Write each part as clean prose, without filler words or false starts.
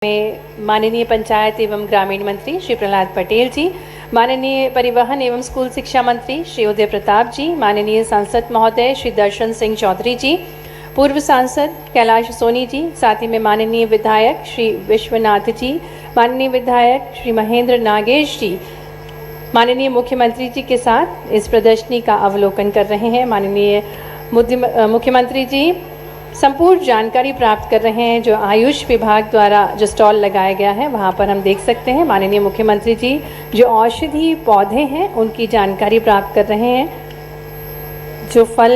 में माननीय पंचायत एवं ग्रामीण मंत्री श्री प्रहलाद पटेल जी, माननीय परिवहन एवं स्कूल शिक्षा मंत्री श्री उदय प्रताप जी, माननीय सांसद महोदय श्री दर्शन सिंह चौधरी जी, पूर्व सांसद कैलाश सोनी जी, साथ ही में माननीय विधायक श्री विश्वनाथ जी, माननीय विधायक श्री महेंद्र नागेश जी, माननीय मुख्यमंत्री जी के साथ इस प्रदर्शनी का अवलोकन कर रहे हैं। माननीय मुख्यमंत्री जी संपूर्ण जानकारी प्राप्त कर रहे हैं। जो आयुष विभाग द्वारा जो स्टॉल लगाया गया है वहाँ पर हम देख सकते हैं माननीय मुख्यमंत्री जी जो औषधि पौधे हैं उनकी जानकारी प्राप्त कर रहे हैं। जो फल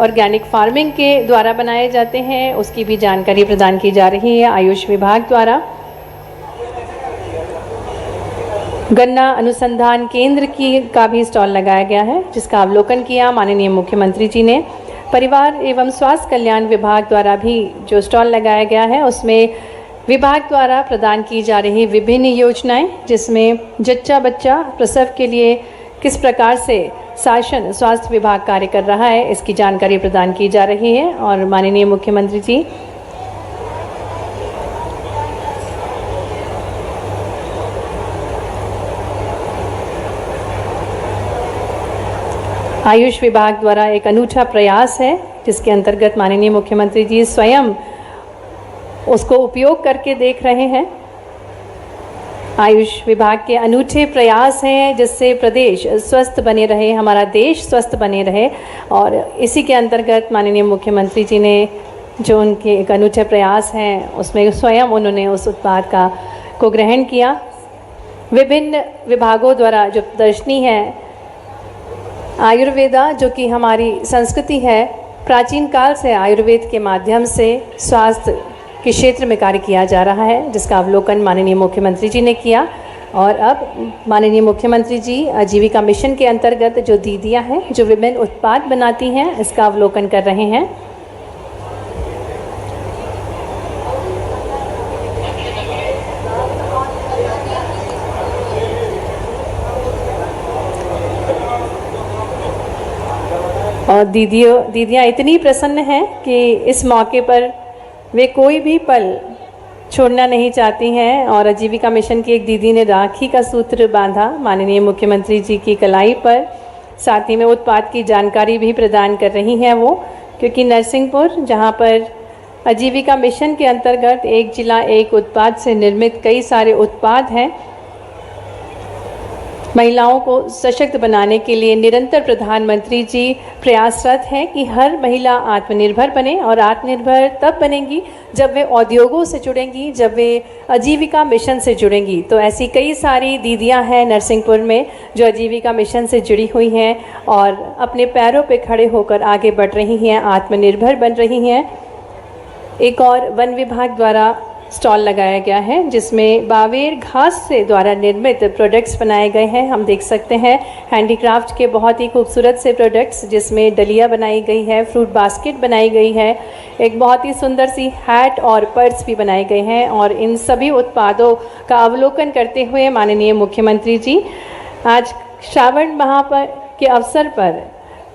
ऑर्गेनिक फार्मिंग के द्वारा बनाए जाते हैं उसकी भी जानकारी प्रदान की जा रही है आयुष विभाग द्वारा। गन्ना अनुसंधान केंद्र का भी स्टॉल लगाया गया है जिसका अवलोकन किया माननीय मुख्यमंत्री जी ने। परिवार एवं स्वास्थ्य कल्याण विभाग द्वारा भी जो स्टॉल लगाया गया है उसमें विभाग द्वारा प्रदान की जा रही विभिन्न योजनाएं, जिसमें जच्चा बच्चा प्रसव के लिए किस प्रकार से शासन स्वास्थ्य विभाग कार्य कर रहा है इसकी जानकारी प्रदान की जा रही है। और माननीय मुख्यमंत्री जी आयुष विभाग द्वारा एक अनूठा प्रयास है जिसके अंतर्गत माननीय मुख्यमंत्री जी स्वयं उसको उपयोग करके देख रहे हैं। आयुष विभाग के अनूठे प्रयास हैं जिससे प्रदेश स्वस्थ बने रहे, हमारा देश स्वस्थ बने रहे, और इसी के अंतर्गत माननीय मुख्यमंत्री जी ने जो उनके एक अनूठे प्रयास हैं उसमें स्वयं उन्होंने उस उत्पाद को ग्रहण किया। विभिन्न विभागों द्वारा जो प्रदर्शनी है आयुर्वेदा, जो कि हमारी संस्कृति है, प्राचीन काल से आयुर्वेद के माध्यम से स्वास्थ्य के क्षेत्र में कार्य किया जा रहा है जिसका अवलोकन माननीय मुख्यमंत्री जी ने किया। और अब माननीय मुख्यमंत्री जी आजीविका मिशन के अंतर्गत जो दीदियाँ हैं जो विभिन्न उत्पाद बनाती हैं इसका अवलोकन कर रहे हैं। और दीदियाँ इतनी प्रसन्न हैं कि इस मौके पर वे कोई भी पल छोड़ना नहीं चाहती हैं। और आजीविका मिशन की एक दीदी ने राखी का सूत्र बांधा माननीय मुख्यमंत्री जी की कलाई पर, साथ ही में उत्पाद की जानकारी भी प्रदान कर रही हैं वो, क्योंकि नरसिंहपुर जहां पर आजीविका मिशन के अंतर्गत एक जिला एक उत्पाद से निर्मित कई सारे उत्पाद हैं, महिलाओं को सशक्त बनाने के लिए निरंतर प्रधानमंत्री जी प्रयासरत हैं कि हर महिला आत्मनिर्भर बने। और आत्मनिर्भर तब बनेंगी जब वे उद्योगों से जुड़ेंगी, जब वे आजीविका मिशन से जुड़ेंगी। तो ऐसी कई सारी दीदियां हैं नरसिंहपुर में जो आजीविका मिशन से जुड़ी हुई हैं और अपने पैरों पे खड़े होकर आगे बढ़ रही हैं, आत्मनिर्भर बन रही हैं। एक और वन विभाग द्वारा स्टॉल लगाया गया है जिसमें बावेर घास से द्वारा निर्मित प्रोडक्ट्स बनाए गए हैं। हम देख सकते हैं हैंडीक्राफ्ट के बहुत ही खूबसूरत से प्रोडक्ट्स, जिसमें डलिया बनाई गई है, फ्रूट बास्केट बनाई गई है, एक बहुत ही सुंदर सी हैट और पर्स भी बनाए गए हैं। और इन सभी उत्पादों का अवलोकन करते हुए माननीय मुख्यमंत्री जी आज श्रावण माह के अवसर पर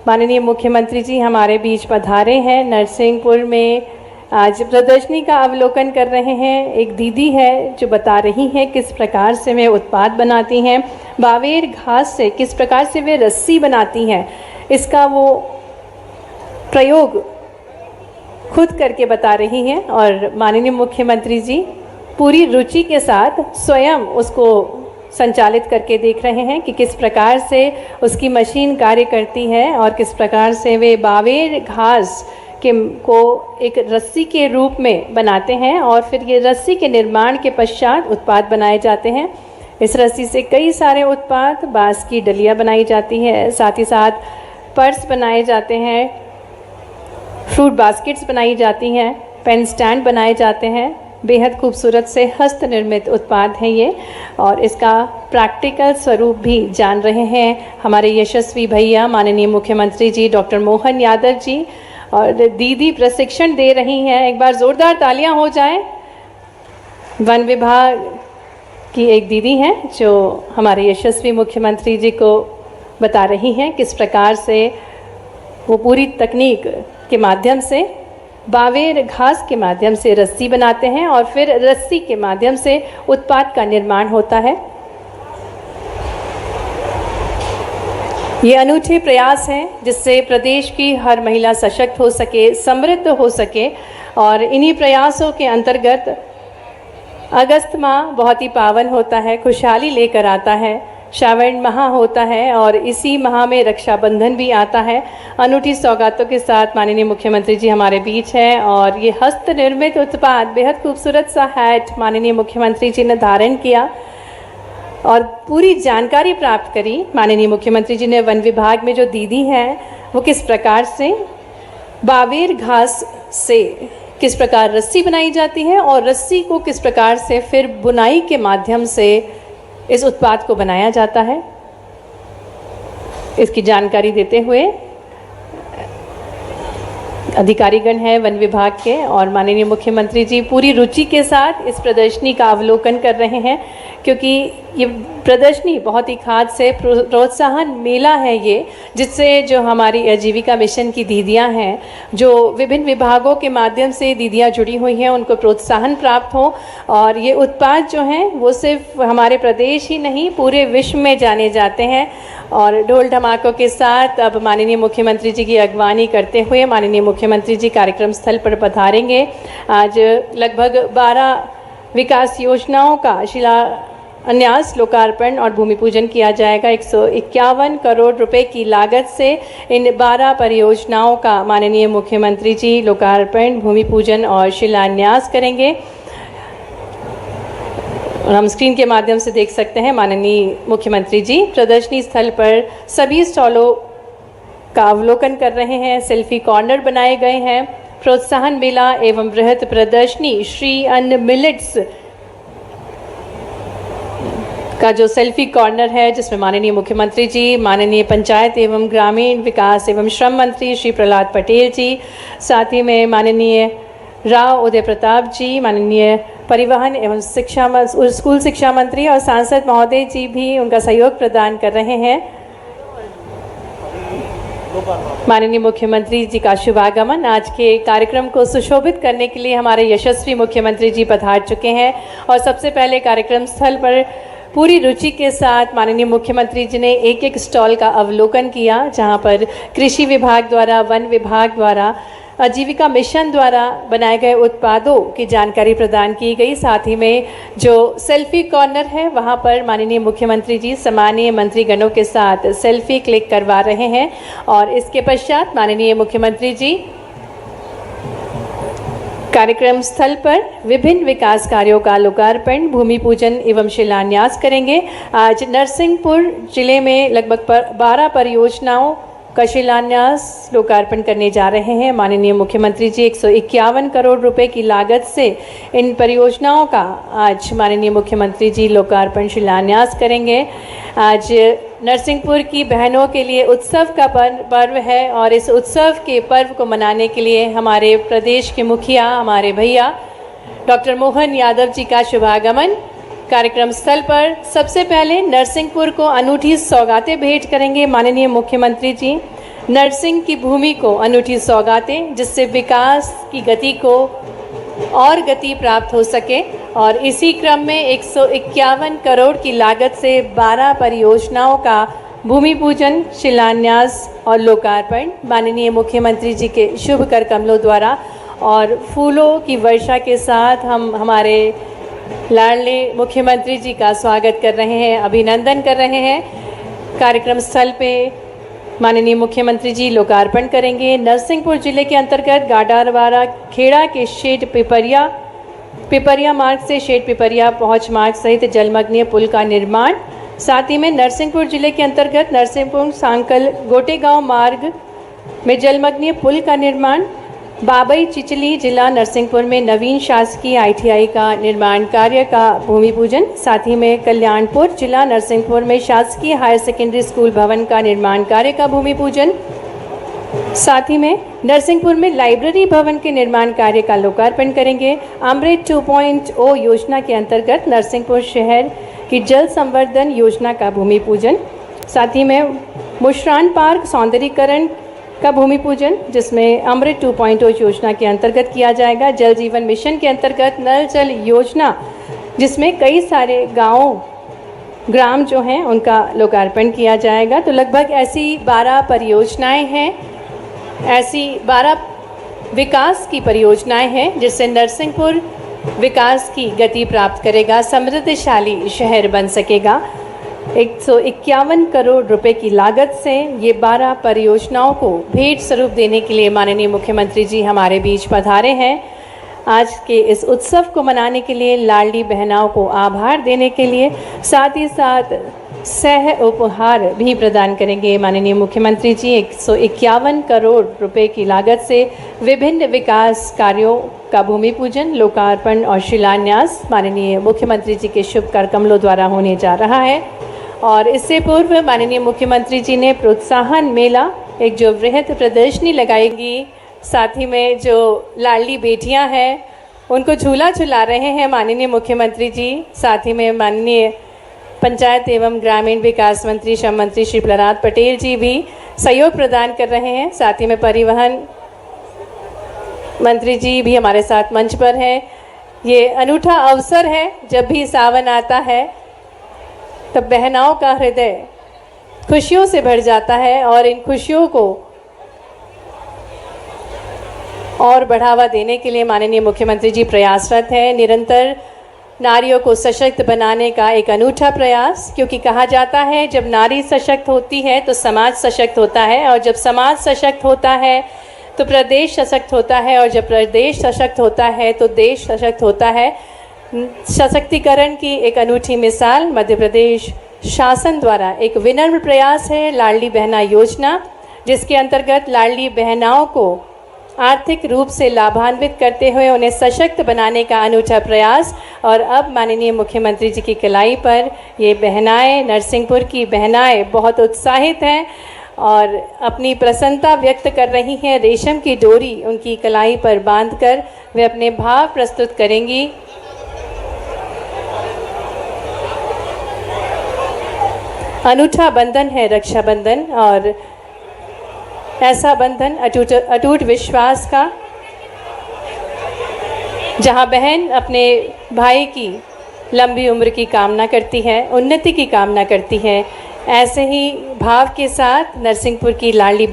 माननीय मुख्यमंत्री जी हमारे बीच पधारे हैं। नरसिंहपुर में आज प्रदर्शनी का अवलोकन कर रहे हैं। एक दीदी है जो बता रही हैं किस प्रकार से वे उत्पाद बनाती हैं, बावेर घास से किस प्रकार से वे रस्सी बनाती हैं, इसका वो प्रयोग खुद करके बता रही हैं। और माननीय मुख्यमंत्री जी पूरी रुचि के साथ स्वयं उसको संचालित करके देख रहे हैं कि किस प्रकार से उसकी मशीन कार्य करती है और किस प्रकार से वे बावेर घास को एक रस्सी के रूप में बनाते हैं और फिर ये रस्सी के निर्माण के पश्चात उत्पाद बनाए जाते हैं। इस रस्सी से कई सारे उत्पाद, बांस की डलिया बनाई जाती है, साथ ही साथ पर्स बनाए जाते हैं, फ्रूट बास्केट्स बनाई जाती हैं, पेन स्टैंड बनाए जाते हैं। बेहद खूबसूरत से हस्त निर्मित उत्पाद हैं ये, और इसका प्रैक्टिकल स्वरूप भी जान रहे हैं हमारे यशस्वी भैया माननीय मुख्यमंत्री जी डॉक्टर मोहन यादव जी। और दीदी प्रशिक्षण दे रही हैं, एक बार ज़ोरदार तालियां हो जाएं। वन विभाग की एक दीदी हैं जो हमारे यशस्वी मुख्यमंत्री जी को बता रही हैं किस प्रकार से वो पूरी तकनीक के माध्यम से बावेर घास के माध्यम से रस्सी बनाते हैं और फिर रस्सी के माध्यम से उत्पाद का निर्माण होता है। ये अनूठे प्रयास हैं जिससे प्रदेश की हर महिला सशक्त हो सके, समृद्ध हो सके। और इन्हीं प्रयासों के अंतर्गत अगस्त माह बहुत ही पावन होता है, खुशहाली लेकर आता है। श्रावण माह होता है और इसी माह में रक्षाबंधन भी आता है। अनूठी सौगातों के साथ माननीय मुख्यमंत्री जी हमारे बीच हैं और ये हस्त निर्मित उत्पाद, बेहद खूबसूरत सा हैट माननीय मुख्यमंत्री जी ने धारण किया और पूरी जानकारी प्राप्त करी। माननीय मुख्यमंत्री जी ने वन विभाग में जो दीदी हैं वो किस प्रकार से बावेर घास से किस प्रकार रस्सी बनाई जाती है और रस्सी को किस प्रकार से फिर बुनाई के माध्यम से इस उत्पाद को बनाया जाता है, इसकी जानकारी देते हुए अधिकारीगण हैं वन विभाग के और माननीय मुख्यमंत्री जी पूरी रुचि के साथ इस प्रदर्शनी का अवलोकन कर रहे हैं, क्योंकि ये प्रदर्शनी बहुत ही खास से प्रोत्साहन मेला है ये, जिससे जो हमारी आजीविका मिशन की दीदियां हैं, जो विभिन्न विभागों के माध्यम से दीदियां जुड़ी हुई हैं, उनको प्रोत्साहन प्राप्त हो और ये उत्पाद जो हैं वो सिर्फ हमारे प्रदेश ही नहीं पूरे विश्व में जाने जाते हैं। और ढोल धमाकों के साथ अब माननीय मुख्यमंत्री जी की अगवानी करते हुए माननीय मुख्यमंत्री जी कार्यक्रम स्थल पर पधारेंगे। आज लगभग 12 विकास योजनाओं का शिलान्यास, लोकार्पण और भूमि पूजन किया जाएगा। 151 करोड़ रुपए की लागत से इन 12 परियोजनाओं का माननीय मुख्यमंत्री जी लोकार्पण, भूमि पूजन और शिलान्यास करेंगे। और हम स्क्रीन के माध्यम से देख सकते हैं माननीय मुख्यमंत्री जी प्रदर्शनी स्थल पर सभी स्टॉलों का अवलोकन कर रहे हैं। सेल्फी कॉर्नर बनाए गए हैं। प्रोत्साहन मेला एवं बृहद प्रदर्शनी श्री अन्न मिलेट्स का जो सेल्फी कॉर्नर है, जिसमें माननीय मुख्यमंत्री जी, माननीय पंचायत एवं ग्रामीण विकास एवं श्रम मंत्री श्री प्रहलाद पटेल जी, साथ ही में माननीय राव उदय प्रताप जी, माननीय परिवहन एवं स्कूल शिक्षा मंत्री और सांसद महोदय जी भी उनका सहयोग प्रदान कर रहे हैं। माननीय मुख्यमंत्री जी का शुभागमन आज के कार्यक्रम को सुशोभित करने के लिए हमारे यशस्वी मुख्यमंत्री जी पधार चुके हैं और सबसे पहले कार्यक्रम स्थल पर पूरी रुचि के साथ माननीय मुख्यमंत्री जी ने एक एक स्टॉल का अवलोकन किया, जहां पर कृषि विभाग द्वारा, वन विभाग द्वारा, आजीविका मिशन द्वारा बनाए गए उत्पादों की जानकारी प्रदान की गई। साथ ही में जो सेल्फी कॉर्नर है वहां पर माननीय मुख्यमंत्री जी सम्मानीय मंत्रीगणों के साथ सेल्फी क्लिक करवा रहे हैं और इसके पश्चात माननीय मुख्यमंत्री जी कार्यक्रम स्थल पर विभिन्न विकास कार्यों का लोकार्पण, भूमि पूजन एवं शिलान्यास करेंगे। आज नरसिंहपुर जिले में लगभग 12 परियोजनाओं का शिलान्यास, लोकार्पण करने जा रहे हैं। माननीय मुख्यमंत्री जी 151 करोड़ रुपए की लागत से इन परियोजनाओं का आज माननीय मुख्यमंत्री जी लोकार्पण, शिलान्यास करेंगे। आज नरसिंहपुर की बहनों के लिए उत्सव का पर्व है और इस उत्सव के पर्व को मनाने के लिए हमारे प्रदेश के मुखिया, हमारे भैया डॉक्टर मोहन यादव जी का शुभागमन कार्यक्रम स्थल पर। सबसे पहले नरसिंहपुर को अनूठी सौगातें भेंट करेंगे माननीय मुख्यमंत्री जी। नरसिंह की भूमि को अनूठी सौगातें, जिससे विकास की गति को और गति प्राप्त हो सके। और इसी क्रम में 151 करोड़ की लागत से 12 परियोजनाओं का भूमि पूजन, शिलान्यास और लोकार्पण माननीय मुख्यमंत्री जी के शुभ कर कमलों द्वारा और फूलों की वर्षा के साथ हम हमारे लाडले मुख्यमंत्री जी का स्वागत कर रहे हैं, अभिनंदन कर रहे हैं। कार्यक्रम स्थल पे माननीय मुख्यमंत्री जी लोकार्पण करेंगे। नरसिंहपुर जिले के अंतर्गत गाडारवाड़ा खेड़ा के शेड पिपरिया मार्ग से शेड पिपरिया पहुंच मार्ग सहित जलमग्न पुल का निर्माण। साथ ही में नरसिंहपुर जिले के अंतर्गत नरसिंहपुर सांकल गोटेगांव मार्ग में जलमग्न पुल का निर्माण। बाबई चिचली जिला नरसिंहपुर में नवीन शासकीय ITI का निर्माण कार्य का भूमि पूजन। साथ ही में कल्याणपुर जिला नरसिंहपुर में शासकीय हायर सेकेंडरी स्कूल भवन का निर्माण कार्य का भूमि पूजन। साथ ही में नरसिंहपुर में लाइब्रेरी भवन के निर्माण कार्य का लोकार्पण करेंगे। अमृत 2.0 योजना के अंतर्गत नरसिंहपुर शहर की जल संवर्धन योजना का भूमि पूजन। साथ ही में मुशरान पार्क सौंदर्यीकरण का भूमि पूजन, जिसमें अमृत 2.0 योजना के अंतर्गत किया जाएगा। जल जीवन मिशन के अंतर्गत नल जल योजना, जिसमें कई सारे ग्राम जो हैं उनका लोकार्पण किया जाएगा। तो लगभग ऐसी 12 परियोजनाएं हैं, ऐसी 12 विकास की परियोजनाएं हैं जिससे नरसिंहपुर विकास की गति प्राप्त करेगा, समृद्धशाली शहर बन सकेगा। 151 करोड़ रुपए की लागत से ये 12 परियोजनाओं को भेंट स्वरूप देने के लिए माननीय मुख्यमंत्री जी हमारे बीच पधारे हैं। आज के इस उत्सव को मनाने के लिए, लाडली बहनाओं को आभार देने के लिए, साथ ही साथ सह उपहार भी प्रदान करेंगे माननीय मुख्यमंत्री जी। 151 करोड़ रुपए की लागत से विभिन्न विकास कार्यों का भूमि पूजन, लोकार्पण और शिलान्यास माननीय मुख्यमंत्री जी के शुभ कर कमलों द्वारा होने जा रहा है। और इससे पूर्व माननीय मुख्यमंत्री जी ने प्रोत्साहन मेला, एक जो वृहद प्रदर्शनी लगाएगी, साथ ही में जो लाडली बेटियां हैं उनको झूला झुला रहे हैं माननीय मुख्यमंत्री जी। साथ ही में माननीय पंचायत एवं ग्रामीण विकास मंत्री श्रम मंत्री श्री प्रहलाद पटेल जी भी सहयोग प्रदान कर रहे हैं। साथ ही में परिवहन मंत्री जी भी हमारे साथ मंच पर हैं। ये अनूठा अवसर है, जब भी सावन आता है तब बहनाओं का हृदय खुशियों से भर जाता है और इन खुशियों को और बढ़ावा देने के लिए माननीय मुख्यमंत्री जी प्रयासरत हैं। निरंतर नारियों को सशक्त बनाने का एक अनूठा प्रयास, क्योंकि कहा जाता है जब नारी सशक्त होती है तो समाज सशक्त होता है, और जब समाज सशक्त होता है तो प्रदेश सशक्त होता है, और जब प्रदेश सशक्त होता है तो देश सशक्त होता है। सशक्तिकरण की एक अनूठी मिसाल मध्य प्रदेश शासन द्वारा एक विनम्र प्रयास है लाडली बहना योजना, जिसके अंतर्गत लाडली बहनाओं को आर्थिक रूप से लाभान्वित करते हुए उन्हें सशक्त बनाने का अनूठा प्रयास। और अब माननीय मुख्यमंत्री जी की कलाई पर ये बहनाएं, नरसिंहपुर की बहनाएं बहुत उत्साहित हैं और अपनी प्रसन्नता व्यक्त कर रही हैं। रेशम की डोरी उनकी कलाई पर बांधकर वे अपने भाव प्रस्तुत करेंगी। अनूठा बंधन है रक्षाबंधन, और ऐसा बंधन अटूट विश्वास का, जहां बहन अपने भाई की लंबी उम्र की कामना करती है, उन्नति की कामना करती है, ऐसे ही भाव के साथ नरसिंहपुर की लाडली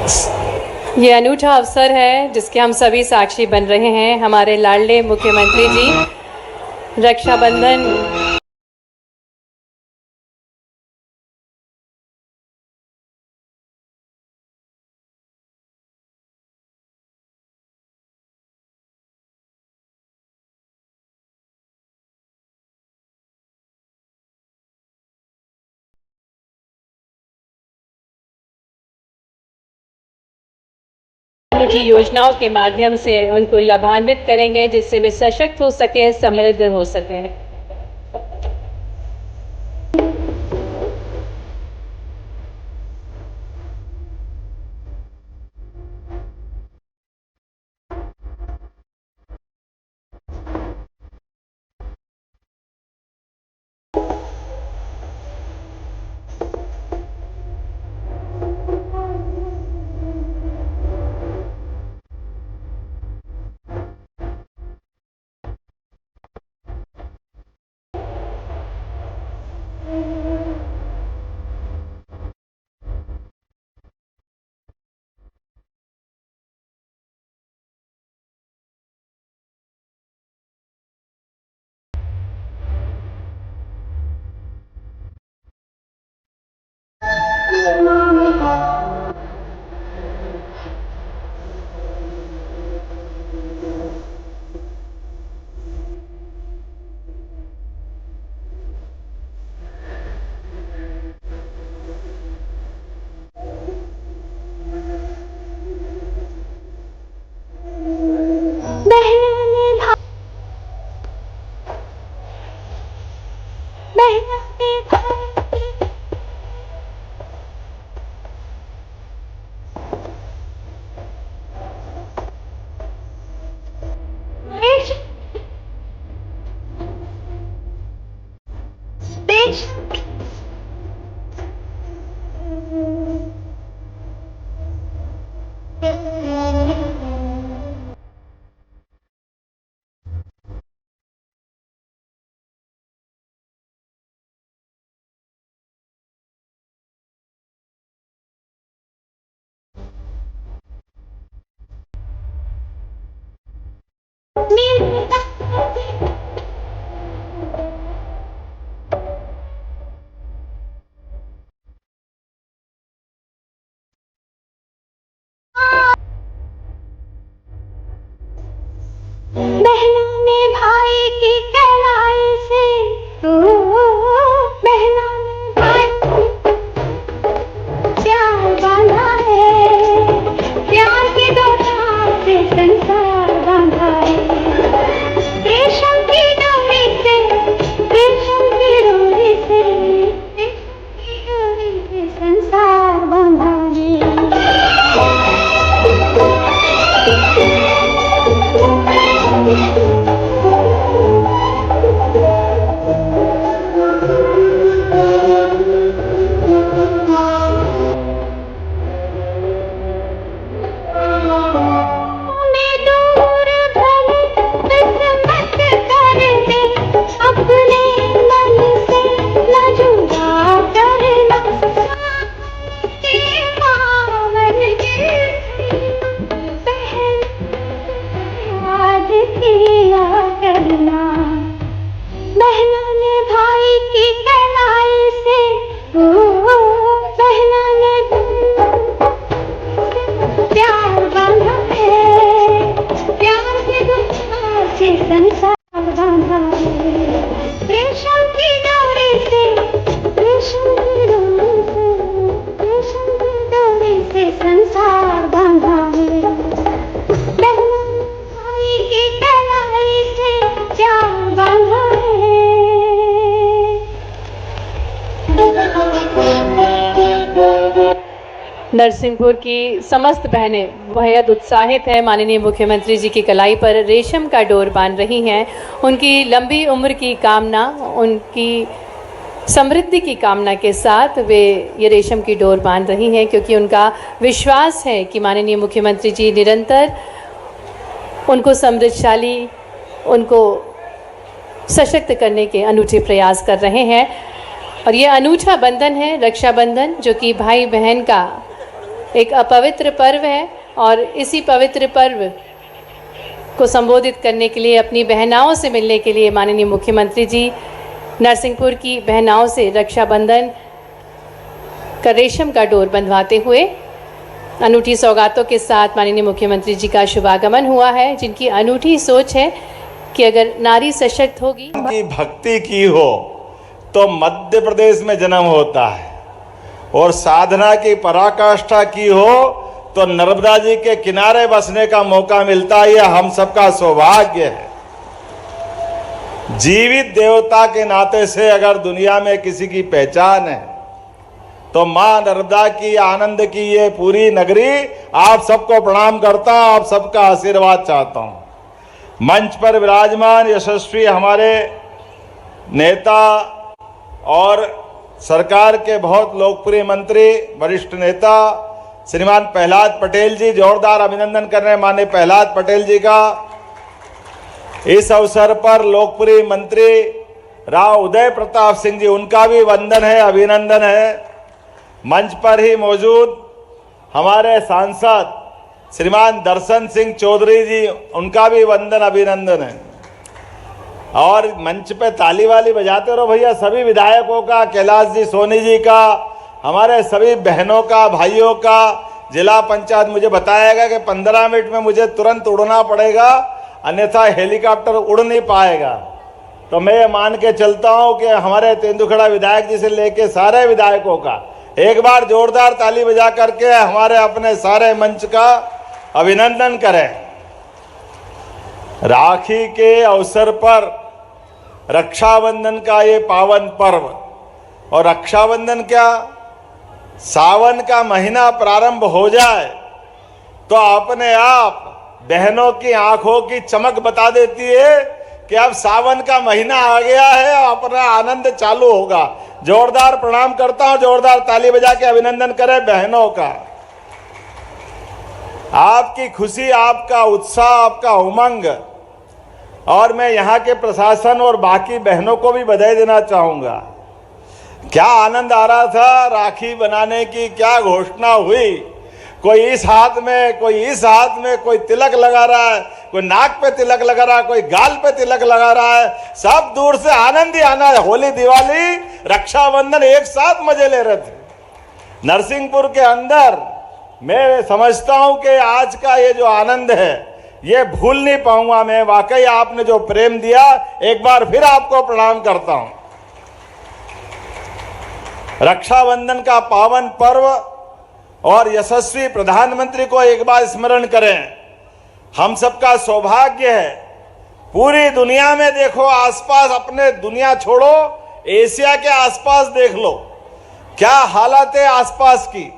ये अनूठा अवसर है जिसके हम सभी साक्षी बन रहे हैं। हमारे लाडले मुख्यमंत्री जी रक्षाबंधन की योजनाओं के माध्यम से उनको लाभान्वित करेंगे, जिससे वे सशक्त हो सके, समृद्ध हो सके। बहनों ने भाई की कहलाई से, बहनों ने भाई प्यार बांधा है, प्यार की डोर से संसार बांधा है। रेशम की डोरी से, रेशम की डोरी से, रेशम की डोरी से संसार बांधा है। बहनों ने भाई की कहलाई से, बहनों ने प्यार बांधा है, प्यार की दुनिया से संसार बांधा है। रेशम की डोरी से, रेशम की डोरी से, रेशम की डोरी से संसार बांधा है। बहनों ने भाई की कहलाई से प्यार बांधा है। नरसिंहपुर की समस्त बहनें बेहद उत्साहित हैं। माननीय मुख्यमंत्री जी की कलाई पर रेशम का डोर बांध रही हैं। उनकी लंबी उम्र की कामना, उनकी समृद्धि की कामना के साथ वे ये रेशम की डोर बांध रही हैं, क्योंकि उनका विश्वास है कि माननीय मुख्यमंत्री जी निरंतर उनको समृद्धशाली, उनको सशक्त करने के अनूठे प्रयास कर रहे हैं। और ये अनूठा बंधन है रक्षाबंधन, जो कि भाई बहन का एक अपवित्र पर्व है और इसी पवित्र पर्व को संबोधित करने के लिए, अपनी बहनाओं से मिलने के लिए माननीय मुख्यमंत्री जी नरसिंहपुर की बहनाओं से रक्षाबंधन का रेशम का डोर बंधवाते हुए अनूठी सौगातों के साथ माननीय मुख्यमंत्री जी का शुभागमन हुआ है, जिनकी अनूठी सोच है कि अगर नारी सशक्त होगी, की भक्ति की हो तो मध्य प्रदेश में जन्म होता है, और साधना की पराकाष्ठा की हो तो नर्मदा जी के किनारे बसने का मौका मिलता है। यह हम सबका सौभाग्य है। जीवित देवता के नाते से अगर दुनिया में किसी की पहचान है तो मां नर्मदा की, आनंद की ये पूरी नगरी आप सबको प्रणाम करता हूं, आप सबका आशीर्वाद चाहता हूं। मंच पर विराजमान यशस्वी हमारे नेता और सरकार के बहुत लोकप्रिय मंत्री, वरिष्ठ नेता श्रीमान प्रहलाद पटेल जी, जोरदार अभिनंदन कर रहे हैं माननीय प्रहलाद पटेल जी का। इस अवसर पर लोकप्रिय मंत्री राव उदय प्रताप सिंह जी, उनका भी वंदन है, अभिनंदन है। मंच पर ही मौजूद हमारे सांसद श्रीमान दर्शन सिंह चौधरी जी, उनका भी वंदन अभिनंदन है। और मंच पे ताली वाली बजाते रहो भैया, सभी विधायकों का, कैलाश जी सोनी जी का, हमारे सभी बहनों का, भाइयों का। जिला पंचायत मुझे बताया गया कि 15 मिनट में मुझे तुरंत उड़ना पड़ेगा, अन्यथा हेलीकॉप्टर उड़ नहीं पाएगा। तो मैं ये मान के चलता हूं कि हमारे तेंदुखेड़ा विधायक जी से लेके सारे विधायकों का एक बार जोरदार ताली बजा करके हमारे अपने सारे मंच का अभिनंदन करें। राखी के अवसर पर रक्षाबंधन का ये पावन पर्व, और रक्षाबंधन क्या, सावन का महीना प्रारंभ हो जाए तो अपने आप बहनों की आंखों की चमक बता देती है कि अब सावन का महीना आ गया है, अपना आनंद चालू होगा। जोरदार प्रणाम करता हूं, जोरदार ताली बजा के अभिनंदन करें बहनों का। आपकी खुशी, आपका उत्साह, आपका उमंग, और मैं यहाँ के प्रशासन और बाकी बहनों को भी बधाई देना चाहूंगा। क्या आनंद आ रहा था राखी बनाने की, क्या घोषणा हुई। कोई इस हाथ में, कोई इस हाथ में, कोई तिलक लगा रहा है, कोई नाक पे तिलक लगा रहा है, कोई गाल पे तिलक लगा रहा है। सब दूर से आनंद ही आना है। होली, दिवाली, रक्षाबंधन एक साथ मजे ले रहे थे नरसिंहपुर के अंदर। मैं समझता हूं कि आज का ये जो आनंद है ये भूल नहीं पाऊंगा मैं। वाकई आपने जो प्रेम दिया, एक बार फिर आपको प्रणाम करता हूं। रक्षाबंधन का पावन पर्व और यशस्वी प्रधानमंत्री को एक बार स्मरण करें। हम सबका सौभाग्य है। पूरी दुनिया में देखो, आसपास, अपने दुनिया छोड़ो, एशिया के आसपास देख लो क्या हालत है आसपास की।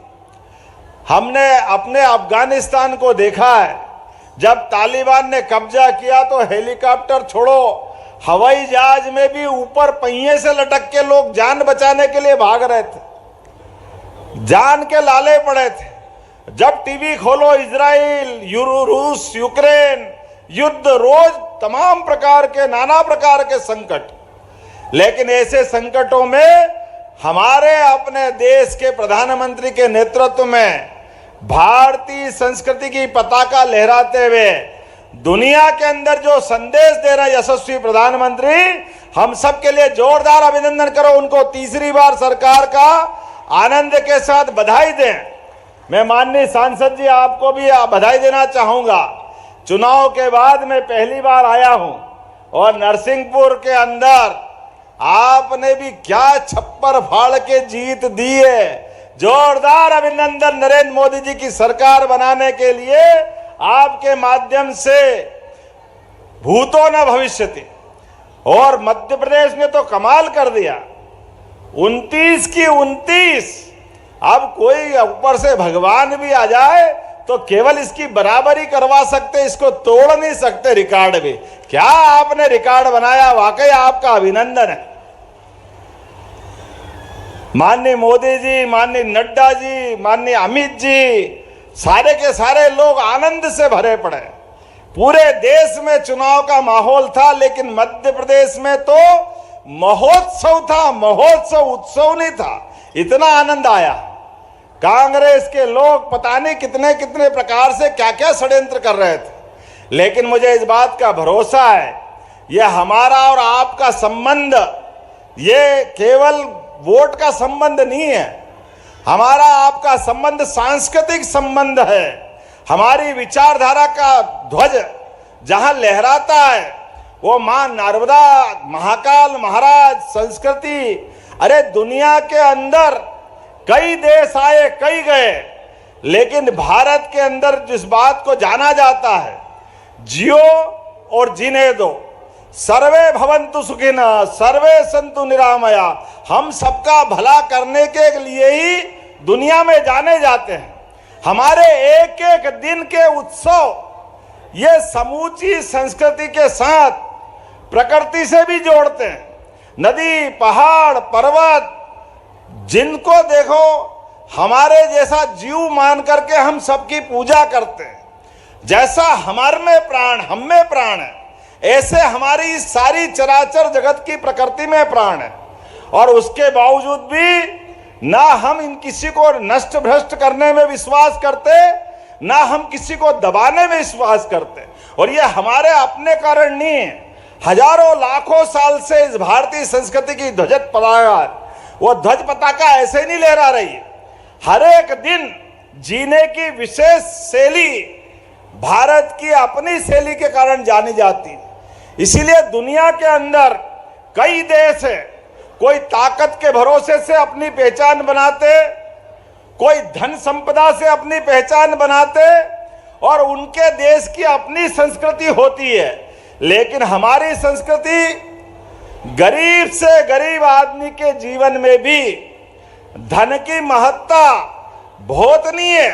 हमने अपने अफगानिस्तान को देखा है, जब तालिबान ने कब्जा किया तो हेलीकॉप्टर छोड़ो, हवाई जहाज में भी ऊपर पहिए से लटक के लोग जान बचाने के लिए भाग रहे थे, जान के लाले पड़े थे। जब टीवी खोलो, इजराइल, रूस, यूक्रेन युद्ध, रोज तमाम प्रकार के, नाना प्रकार के संकट। लेकिन ऐसे संकटों में हमारे अपने देश के प्रधानमंत्री के नेतृत्व में भारतीय संस्कृति की पताका लहराते हुए दुनिया के अंदर जो संदेश दे रहे यशस्वी प्रधानमंत्री, हम सब के लिए जोरदार अभिनंदन करो। उनको तीसरी बार सरकार का आनंद के साथ बधाई दें। मैं माननीय सांसद जी आपको भी बधाई देना चाहूंगा। चुनाव के बाद मैं पहली बार आया हूं और नरसिंहपुर के अंदर आपने भी क्या छप्पर फाड़ के जीत दी है। जोरदार अभिनंदन। नरेंद्र मोदी जी की सरकार बनाने के लिए आपके माध्यम से भूतो न भविष्यति। और मध्य प्रदेश ने तो कमाल कर दिया, 29 की 29। अब कोई ऊपर से भगवान भी आ जाए तो केवल इसकी बराबरी करवा सकते, इसको तोड़ नहीं सकते रिकॉर्ड भी। क्या आपने रिकॉर्ड बनाया, वाकई आपका अभिनंदन है। माननीय मोदी जी, माननीय नड्डा जी, माननीय अमित जी, सारे के सारे लोग आनंद से भरे पड़े। पूरे देश में चुनाव का माहौल था, लेकिन मध्य प्रदेश में तो महोत्सव था। महोत्सव, उत्सव नहीं था। इतना आनंद आया। कांग्रेस के लोग पता नहीं कितने कितने प्रकार से क्या क्या षड्यंत्र कर रहे थे, लेकिन मुझे इस बात का भरोसा है, ये हमारा और आपका संबंध ये केवल वोट का संबंध नहीं है, हमारा आपका संबंध सांस्कृतिक संबंध है। हमारी विचारधारा का ध्वज जहां लहराता है वो मां नर्मदा, महाकाल, महाराज, संस्कृति, अरे दुनिया के अंदर कई देश आए, कई गए, लेकिन भारत के अंदर जिस बात को जाना जाता है, जियो और जीने दो, सर्वे भवन्तु सुखिनः, सर्वे सन्तु निरामया, हम सबका भला करने के लिए ही दुनिया में जाने जाते हैं। हमारे एक एक दिन के उत्सव ये समूची संस्कृति के साथ प्रकृति से भी जोड़ते हैं। नदी, पहाड़, पर्वत, जिनको देखो हमारे जैसा जीव मान करके हम सबकी पूजा करते हैं। जैसा हमारे में प्राण, हम में प्राण है, ऐसे हमारी सारी चराचर जगत की प्रकृति में प्राण है, और उसके बावजूद भी ना हम इन किसी को नष्ट भ्रष्ट करने में विश्वास करते, ना हम किसी को दबाने में विश्वास करते। और ये हमारे अपने कारण नहीं है, हजारों लाखों साल से इस भारतीय संस्कृति की ध्वज पताका, वो ध्वज पताका ऐसे नहीं लहरा रही है। हर एक दिन जीने की विशेष शैली भारत की अपनी शैली के कारण जानी जाती है। इसीलिए दुनिया के अंदर कई देश है, कोई ताकत के भरोसे से अपनी पहचान बनाते, कोई धन संपदा से अपनी पहचान बनाते, और उनके देश की अपनी संस्कृति होती है। लेकिन हमारी संस्कृति गरीब से गरीब आदमी के जीवन में भी धन की महत्ता बहुत नहीं है,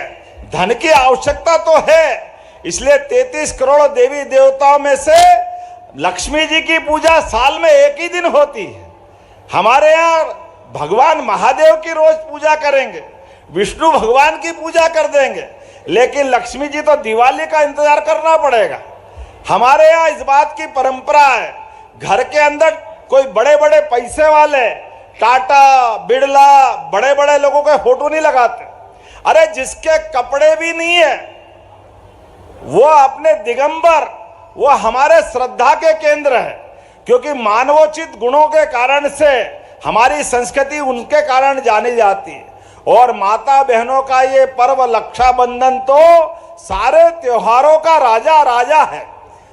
धन की आवश्यकता तो है। इसलिए 33 करोड़ देवी देवताओं में से लक्ष्मी जी की पूजा साल में एक ही दिन होती है। हमारे यहाँ भगवान महादेव की रोज पूजा करेंगे, विष्णु भगवान की पूजा कर देंगे, लेकिन लक्ष्मी जी तो दिवाली का इंतजार करना पड़ेगा। हमारे यहाँ इस बात की परंपरा है, घर के अंदर कोई बड़े बड़े पैसे वाले, टाटा, बिड़ला, बड़े बड़े लोगों के फोटो नहीं लगाते। अरे जिसके कपड़े भी नहीं है वो अपने दिगंबर, वो हमारे श्रद्धा के केंद्र है, क्योंकि मानवोचित गुणों के कारण से हमारी संस्कृति उनके कारण जानी जाती है। और माता बहनों का ये पर्व रक्षाबंधन तो सारे त्योहारों का राजा राजा है।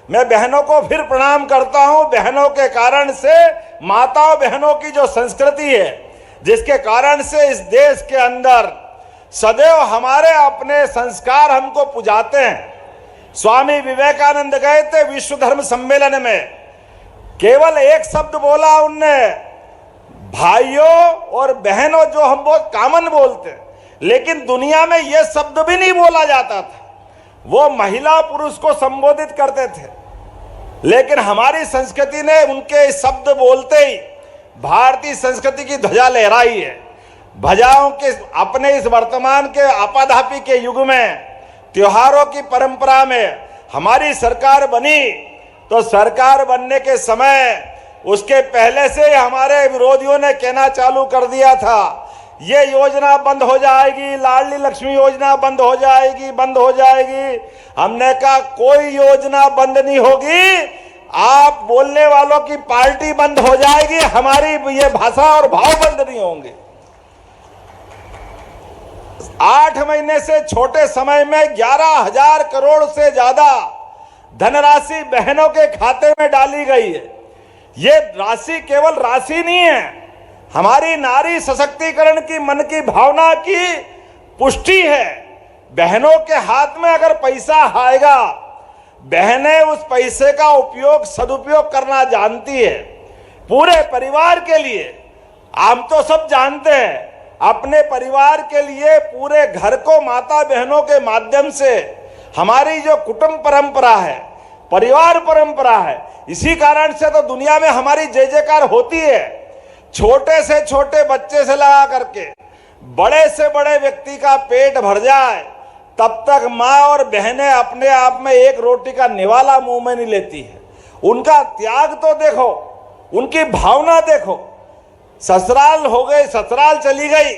मैं बहनों को फिर प्रणाम करता हूं, बहनों के कारण से, माताओं बहनों की जो संस्कृति है, जिसके कारण से इस देश के अंदर सदैव हमारे अपने संस्कार हमको पुजाते हैं। स्वामी विवेकानंद गए थे विश्व धर्म सम्मेलन में, केवल एक शब्द बोला उनने, भाइयों और बहनों, जो हम बहुत कॉमन बोलते, लेकिन दुनिया में यह शब्द भी नहीं बोला जाता था। वो महिला पुरुष को संबोधित करते थे, लेकिन हमारी संस्कृति ने उनके शब्द बोलते ही भारतीय संस्कृति की ध्वजा लहराई है। भजाओं के अपने इस वर्तमान के आपाधापी के युग में, त्योहारों की परंपरा में हमारी सरकार बनी, तो सरकार बनने के समय उसके पहले से हमारे विरोधियों ने कहना चालू कर दिया था, ये योजना बंद हो जाएगी, लाडली लक्ष्मी योजना बंद हो जाएगी, बंद हो जाएगी। हमने कहा कोई योजना बंद नहीं होगी, आप बोलने वालों की पार्टी बंद हो जाएगी, हमारी ये भाषा और भाव बंद नहीं होंगे। 8 महीने से छोटे समय में 11,000 करोड़ से ज्यादा धनराशि बहनों के खाते में डाली गई है। ये राशि केवल राशि नहीं है, हमारी नारी सशक्तिकरण की, मन की भावना की पुष्टि है। बहनों के हाथ में अगर पैसा आएगा, बहनें उस पैसे का उपयोग, सदुपयोग करना जानती है, पूरे परिवार के लिए। हम तो सब जानते हैं, अपने परिवार के लिए, पूरे घर को माता बहनों के माध्यम से हमारी जो कुटुंब परंपरा है, परिवार परंपरा है, इसी कारण से तो दुनिया में हमारी जय जयकार होती है। छोटे से छोटे बच्चे से लगा करके बड़े से बड़े व्यक्ति का पेट भर जाए, तब तक माँ और बहनें अपने आप में एक रोटी का निवाला मुंह में नहीं लेती है। उनका त्याग तो देखो, उनकी भावना देखो। ससुराल हो गई, ससुराल चली गई,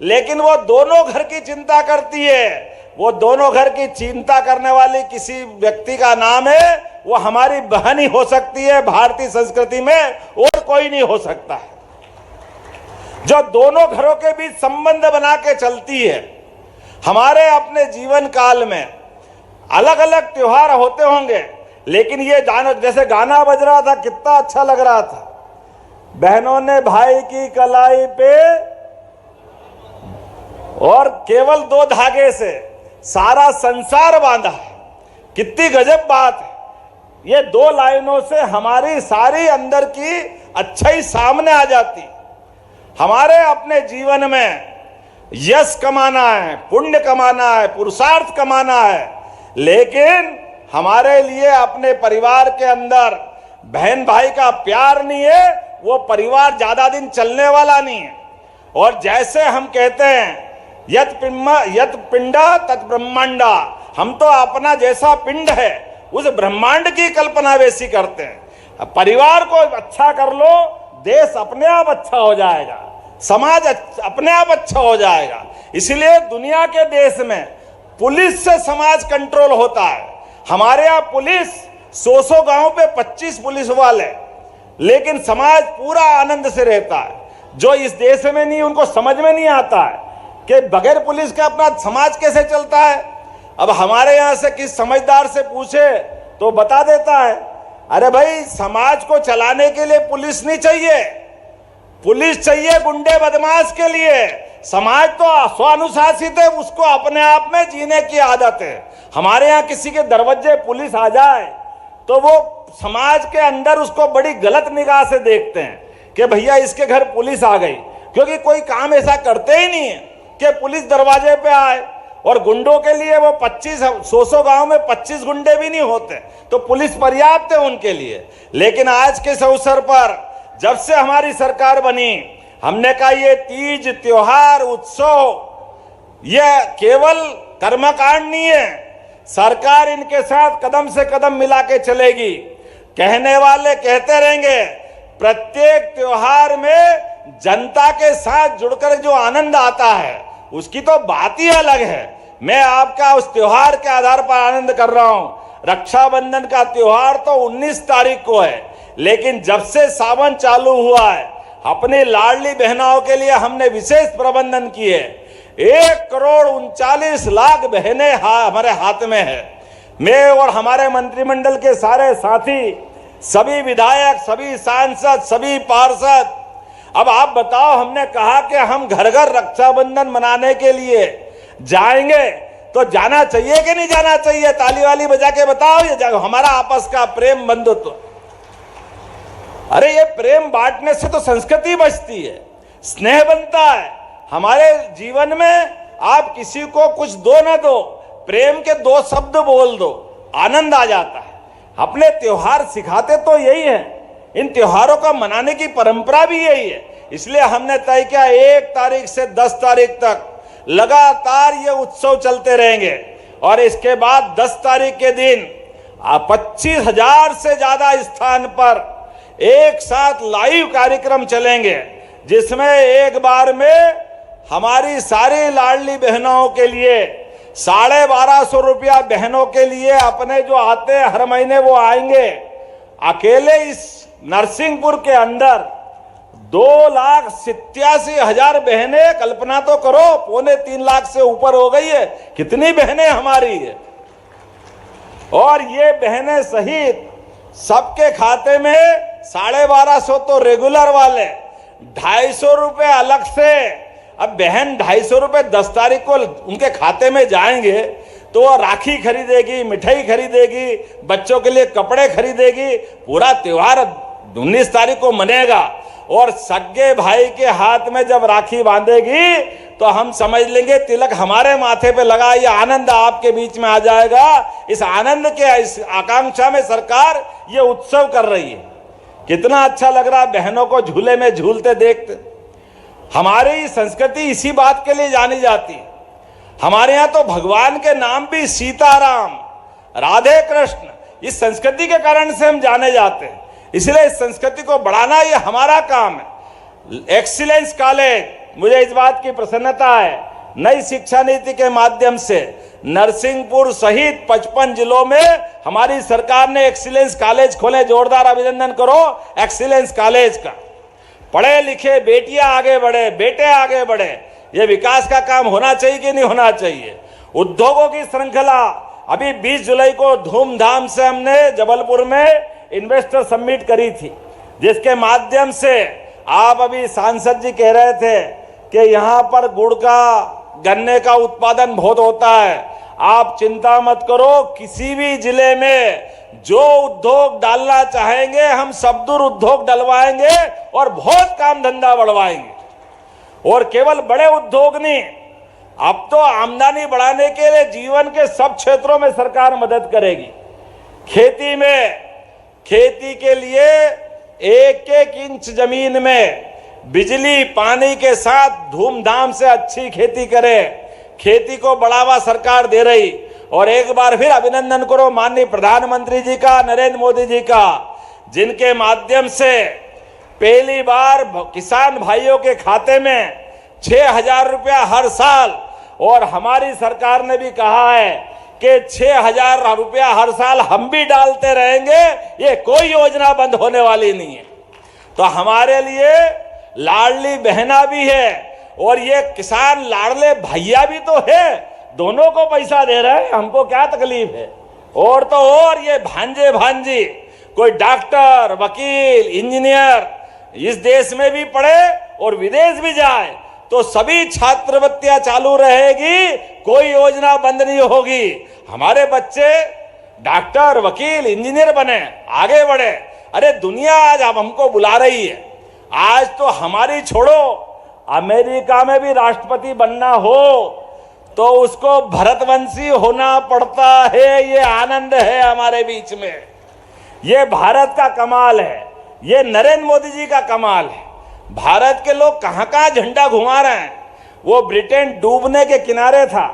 लेकिन वो दोनों घर की चिंता करती है। वो दोनों घर की चिंता करने वाली किसी व्यक्ति का नाम है, वो हमारी बहन ही हो सकती है भारतीय संस्कृति में, और कोई नहीं हो सकता है। जो दोनों घरों के बीच संबंध बना के चलती है। हमारे अपने जीवन काल में अलग अलग त्योहार होते होंगे, लेकिन ये जानो, जैसे गाना बज रहा था, कितना अच्छा लग रहा था, बहनों ने भाई की कलाई पे और केवल 2 धागे से सारा संसार बांधा है। कितनी गजब बात है। ये 2 लाइनों से हमारी सारी अंदर की अच्छाई सामने आ जाती। हमारे अपने जीवन में यश कमाना है, पुण्य कमाना है, पुरुषार्थ कमाना है, लेकिन हमारे लिए अपने परिवार के अंदर बहन भाई का प्यार नहीं है, वो परिवार ज्यादा दिन चलने वाला नहीं है। और जैसे हम कहते हैं यत पिंडा तत् ब्रह्मांडा, हम तो अपना जैसा पिंड है उस ब्रह्मांड की कल्पना वैसी करते हैं। परिवार को अच्छा कर लो, देश अपने आप अच्छा हो जाएगा, समाज अपने आप अच्छा हो जाएगा। इसलिए दुनिया के देश में पुलिस से समाज कंट्रोल होता है। हमारे यहाँ पुलिस 100 गांव पे 25 पुलिस वाले, लेकिन समाज पूरा आनंद से रहता है। जो इस देश में नहीं, उनको समझ में नहीं आता है कि बगैर पुलिस के अपना समाज कैसे चलता है। अब हमारे यहाँ से किस समझदार से पूछे तो बता देता है, अरे भाई समाज को चलाने के लिए पुलिस नहीं चाहिए, पुलिस चाहिए गुंडे बदमाश के लिए। समाज तो स्वानुशासित है, उसको अपने आप में जीने की आदत है। हमारे यहाँ किसी के दरवाजे पुलिस आ जाए तो वो समाज के अंदर उसको बड़ी गलत निगाह से देखते हैं कि भैया इसके घर पुलिस आ गई, क्योंकि कोई काम ऐसा करते ही नहीं है कि पुलिस दरवाजे पे आए। और गुंडों के लिए वो 100 गांव में 25 गुंडे भी नहीं होते, तो पुलिस पर्याप्त है उनके लिए। लेकिन आज के इस अवसर पर जब से हमारी सरकार बनी, हमने कहा ये तीज त्योहार उत्सव ये केवल कर्मकांड नहीं है, सरकार इनके साथ कदम से कदम मिला के चलेगी। कहने वाले कहते रहेंगे, प्रत्येक त्योहार में जनता के साथ जुड़कर जो आनंद आता है उसकी तो बात ही अलग है। मैं आपका उस त्योहार के आधार पर आनंद कर रहा हूं। रक्षाबंधन का त्योहार तो 19 तारीख को है, लेकिन जब से सावन चालू हुआ है, अपनी लाडली बहनों के लिए हमने विशेष प्रबंधन किए। 1,39,00,000 बहनें हमारे हाथ में है। मैं और हमारे मंत्रिमंडल के सारे साथी, सभी विधायक, सभी सांसद, सभी पार्षद, अब आप बताओ, हमने कहा कि हम घर घर रक्षाबंधन मनाने के लिए जाएंगे, तो जाना चाहिए कि नहीं जाना चाहिए? ताली वाली बजा के बताओ। ये हमारा आपस का प्रेम बंधुत्व, अरे ये प्रेम बांटने से तो संस्कृति बचती है, स्नेह बनता है। हमारे जीवन में आप किसी को कुछ दो ना दो, प्रेम के 2 शब्द बोल दो, आनंद आ जाता है। अपने त्योहार सिखाते तो यही है, इन त्योहारों का मनाने की परंपरा भी यही है। इसलिए हमने तय किया 1 तारीख से 10 तारीख तक लगातार ये उत्सव चलते रहेंगे। और इसके बाद 10 तारीख के दिन 25,000 से ज्यादा स्थान पर एक साथ लाइव कार्यक्रम चलेंगे, जिसमें एक बार में हमारी सारी लाडली बहनों के लिए 1250 रुपया, बहनों के लिए अपने जो आते हैं हर महीने वो आएंगे। अकेले इस नरसिंहपुर के अंदर 2,87,000 बहनें, कल्पना तो करो, 2.25 लाख से ऊपर हो गई है। कितनी बहनें हमारी है। और ये बहनें सहित सबके खाते में 1250 तो रेगुलर वाले, 250 रुपए अलग से। अब बहन 250 रुपए 10 तारीख को उनके खाते में जाएंगे तो वो राखी खरीदेगी, मिठाई खरीदेगी, बच्चों के लिए कपड़े खरीदेगी, पूरा त्योहार 19 तारीख को मनेगा। और सगे भाई के हाथ में जब राखी बांधेगी तो हम समझ लेंगे तिलक हमारे माथे पे लगा, ये आनंद आपके बीच में आ जाएगा। इस आनंद के इस आकांक्षा में सरकार ये उत्सव कर रही है। कितना अच्छा लग रहा है बहनों को झूले में झूलते देखते। हमारी संस्कृति इसी बात के लिए जानी जाती है। हमारे यहाँ तो भगवान के नाम भी सीताराम, राधे कृष्ण, इस संस्कृति के कारण से हम जाने जाते हैं। इसलिए इस संस्कृति को बढ़ाना ये हमारा काम है। एक्सीलेंस कॉलेज मुझे इस बात की प्रसन्नता है, नई शिक्षा नीति के माध्यम से नरसिंहपुर सहित 55 जिलों में हमारी सरकार ने एक्सीलेंस कॉलेज खोले। जोरदार अभिनंदन करो एक्सीलेंस कॉलेज का। पढ़े लिखे बेटियां आगे बढ़े, बेटे आगे बढ़े, ये विकास का काम होना चाहिए कि नहीं होना चाहिए। उद्योगों की श्रृंखला अभी 20 जुलाई को धूमधाम से हमने जबलपुर में इन्वेस्टर समिट करी थी, जिसके माध्यम से आप अभी सांसद जी कह रहे थे कि यहाँ पर गुड़ का, गन्ने का उत्पादन बहुत होता है। आप चिंता मत करो, किसी भी जिले में जो उद्योग डालना चाहेंगे हम सबदूर उद्योग डलवाएंगे और बहुत काम धंधा बढ़वाएंगे। और केवल बड़े उद्योग नहीं, अब तो आमदनी बढ़ाने के लिए जीवन के सब क्षेत्रों में सरकार मदद करेगी। खेती में, खेती के लिए एक एक इंच जमीन में बिजली पानी के साथ धूमधाम से अच्छी खेती करें, खेती को बढ़ावा सरकार दे रही। और एक बार फिर अभिनंदन करो माननीय प्रधानमंत्री जी का, नरेंद्र मोदी जी का, जिनके माध्यम से पहली बार किसान भाइयों के खाते में 6,000 रुपया हर साल, और हमारी सरकार ने भी कहा है कि 6,000 रुपया हर साल हम भी डालते रहेंगे, ये कोई योजना बंद होने वाली नहीं है। तो हमारे लिए लाडली बहना भी है और ये किसान लाडले भैया भी तो है, दोनों को पैसा दे रहे हैं, हमको क्या तकलीफ है। और तो और ये भांजे भांजी, कोई डॉक्टर, वकील, इंजीनियर इस देश में भी पढ़े और विदेश भी जाए तो सभी छात्रवृत्तियां चालू रहेगी, कोई योजना बंद नहीं होगी। हमारे बच्चे डॉक्टर, वकील, इंजीनियर बने, आगे बढ़े। अरे दुनिया आज अब हमको बुला रही है। आज तो हमारी छोड़ो, अमेरिका में भी राष्ट्रपति बनना हो तो उसको भरतवंशी होना पड़ता है। ये आनंद है हमारे बीच में, ये भारत का कमाल है, ये नरेंद्र मोदी जी का कमाल है। भारत के लोग कहां कहां झंडा घुमा रहे हैं। वो ब्रिटेन डूबने के किनारे था,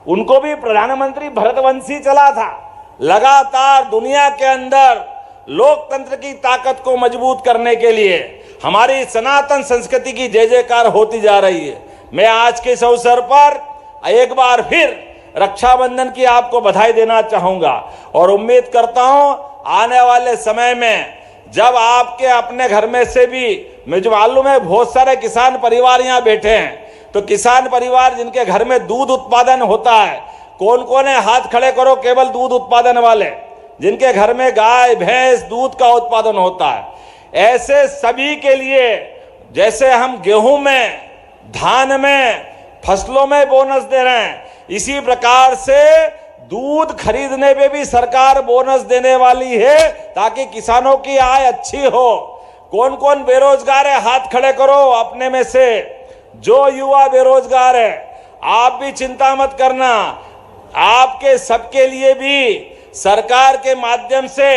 उनको भी प्रधानमंत्री भरतवंशी चला था। लगातार दुनिया के अंदर लोकतंत्र की ताकत को मजबूत करने के लिए हमारी सनातन संस्कृति की जय जयकार होती जा रही है। मैं आज के इस अवसर पर एक बार फिर रक्षाबंधन की आपको बधाई देना चाहूंगा और उम्मीद करता हूं आने वाले समय में जब आपके अपने घर में से भी, मुझे मालूम है बहुत सारे किसान परिवार यहाँ बैठे हैं, तो किसान परिवार जिनके घर में दूध उत्पादन होता है, कौन कौन है हाथ खड़े करो। केवल दूध उत्पादन वाले जिनके घर में गाय भैंस दूध का उत्पादन होता है, ऐसे सभी के लिए जैसे हम गेहूं में, धान में, फसलों में बोनस दे रहे हैं, इसी प्रकार से दूध खरीदने पे भी सरकार बोनस देने वाली है ताकि किसानों की आय अच्छी हो। कौन कौन बेरोजगार है हाथ खड़े करो अपने में से। जो युवा बेरोजगार है आप भी चिंता मत करना, आपके सबके लिए भी सरकार के माध्यम से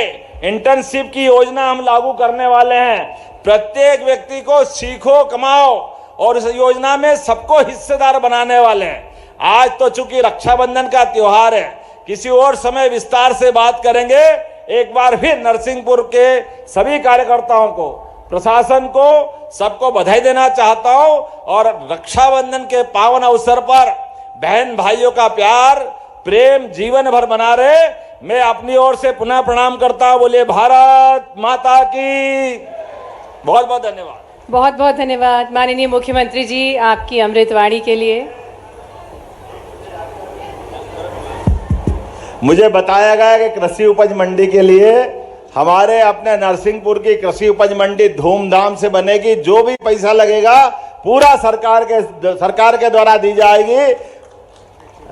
इंटर्नशिप की योजना हम लागू करने वाले हैं। प्रत्येक व्यक्ति को सीखो, कमाओ और इस योजना में सबको हिस्सेदार बनाने वाले हैं। आज तो चूंकि रक्षाबंधन का त्योहार है, किसी और समय विस्तार से बात करेंगे। एक बार फिर नरसिंहपुर के सभी कार्यकर्ताओं को, प्रशासन को, सबको बधाई देना चाहता हूं और रक्षाबंधन के पावन अवसर पर बहन भाइयों का प्यार प्रेम जीवन भर बना रहे। मैं अपनी ओर से पुनः प्रणाम करता हूं। बोलिए भारत माता की। बहुत बहुत धन्यवाद। बहुत बहुत धन्यवाद माननीय मुख्यमंत्री जी आपकी अमृतवाणी के लिए। मुझे बताया गया कि कृषि उपज मंडी के लिए हमारे अपने नरसिंहपुर की कृषि उपज मंडी धूमधाम से बनेगी। जो भी पैसा लगेगा पूरा सरकार के द्वारा दी जाएगी।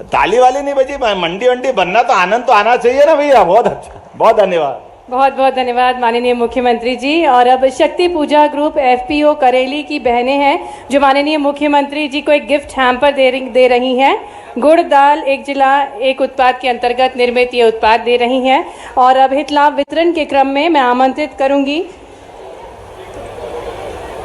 ताली वाली नहीं बजी, मंडी वंडी बनना तो आनंद तो आना चाहिए ना भैया। बहुत अच्छा, बहुत धन्यवाद। बहुत बहुत धन्यवाद माननीय मुख्यमंत्री जी। और अब शक्ति पूजा ग्रुप FPO करेली की बहनें हैं जो माननीय मुख्यमंत्री जी को एक गिफ्ट हैम्पर दे रही हैं। गुड़ दाल एक जिला एक उत्पाद के अंतर्गत निर्मित ये उत्पाद दे रही हैं। और अब हित लाभ वितरण के क्रम में मैं आमंत्रित करूंगी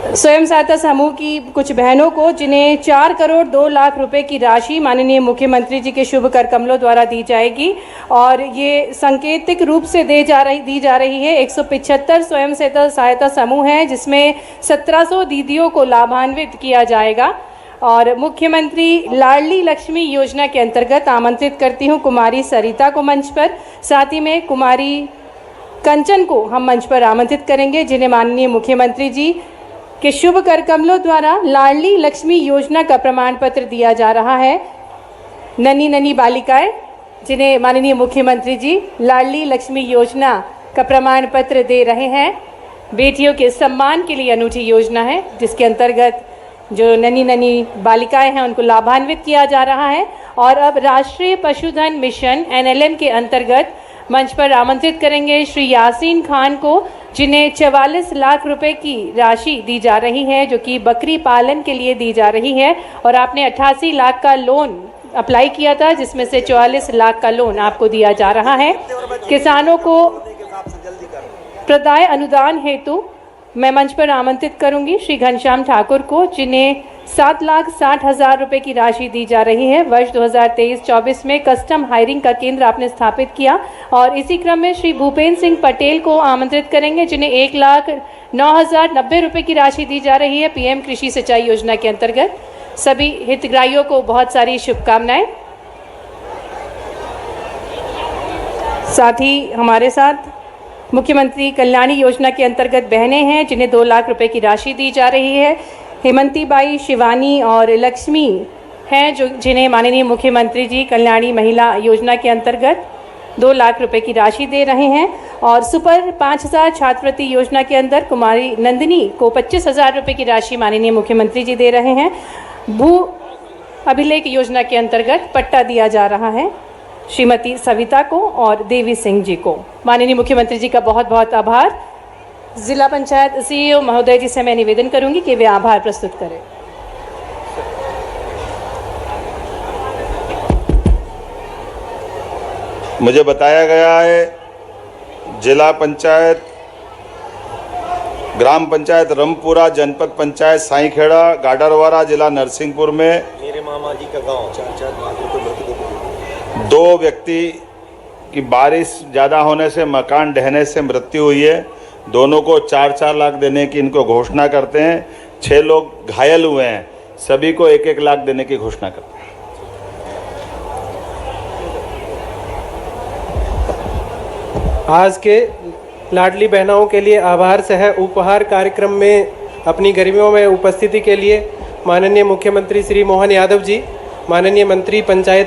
स्वयं सहायता समूह की कुछ बहनों को जिन्हें 4 करोड़ 2 लाख रुपए की राशि माननीय मुख्यमंत्री जी के शुभ कर कमलों द्वारा दी जाएगी और ये सांकेतिक रूप से दी जा रही है। 175 स्वयं सहायता समूह हैं जिसमें 1700 दीदियों को लाभान्वित किया जाएगा और मुख्यमंत्री लाडली लक्ष्मी योजना के अंतर्गत आमंत्रित करती हूँ कुमारी सरिता को मंच पर, साथ ही में कुमारी कंचन को हम मंच पर आमंत्रित करेंगे जिन्हें माननीय मुख्यमंत्री जी के शुभ कर कमलों द्वारा लाडली लक्ष्मी योजना का प्रमाण पत्र दिया जा रहा है। नन्ही नन्ही बालिकाएं जिन्हें माननीय मुख्यमंत्री जी लाडली लक्ष्मी योजना का प्रमाण पत्र दे रहे हैं, बेटियों के सम्मान के लिए अनूठी योजना है जिसके अंतर्गत जो नन्ही नन्ही बालिकाएं हैं उनको लाभान्वित किया जा रहा है। और अब राष्ट्रीय पशुधन मिशन NLM के अंतर्गत मंच पर आमंत्रित करेंगे श्री यासीन खान को जिन्हें 44 लाख रुपए की राशि दी जा रही है जो कि बकरी पालन के लिए दी जा रही है और आपने 88 लाख का लोन अप्लाई किया था जिसमें से 44 लाख का लोन आपको दिया जा रहा है। किसानों को प्रदाय अनुदान हेतु मैं मंच पर आमंत्रित करूंगी श्री घनश्याम ठाकुर को जिन्हें 7,60,000 रुपए की राशि दी जा रही है। वर्ष 2023-24 में कस्टम हायरिंग का केंद्र आपने स्थापित किया और इसी क्रम में श्री भूपेंद्र सिंह पटेल को आमंत्रित करेंगे जिन्हें 1,09,090 रुपए की राशि दी जा रही है PM कृषि सिंचाई योजना के अंतर्गत। सभी हितग्राहियों को बहुत सारी शुभकामनाएं। साथ ही हमारे साथ मुख्यमंत्री कल्याणी योजना के अंतर्गत बहनें हैं जिन्हें 2 लाख रुपए की राशि दी जा रही है। हेमंती बाई, शिवानी और लक्ष्मी हैं जो जिन्हें माननीय मुख्यमंत्री जी कल्याणी महिला योजना के अंतर्गत 2 लाख रुपए की राशि दे रहे हैं। और सुपर 5000 छात्रवृत्ति योजना के अंदर कुमारी नंदिनी को 25,000 रुपए की राशि माननीय मुख्यमंत्री जी दे रहे हैं। भू अभिलेख योजना के अंतर्गत पट्टा दिया जा रहा है श्रीमती सविता को और देवी सिंह जी को। माननीय मुख्यमंत्री जी का बहुत बहुत आभार। जिला पंचायत CEO महोदय जी से मैं निवेदन करूंगी कि वे आभार प्रस्तुत करें। मुझे बताया गया है जिला पंचायत, ग्राम पंचायत रमपुरा, जनपद पंचायत साईखेड़ा, गाडरवारा, जिला नरसिंहपुर में मेरे मामा जी का गांव 4 लाख रुपए 2 व्यक्ति की बारिश ज़्यादा होने से मकान ढहने से मृत्यु हुई है। दोनों को 4-4 लाख देने की इनको घोषणा करते हैं। 6 लोग घायल हुए हैं, सभी को 1-1 लाख देने की घोषणा करते हैं। आज के लाडली बहनों के लिए आभार सह उपहार कार्यक्रम में अपनी गर्मियों में उपस्थिति के लिए माननीय मुख्यमंत्री श्री मोहन यादव जी, माननीय मंत्री पंचायत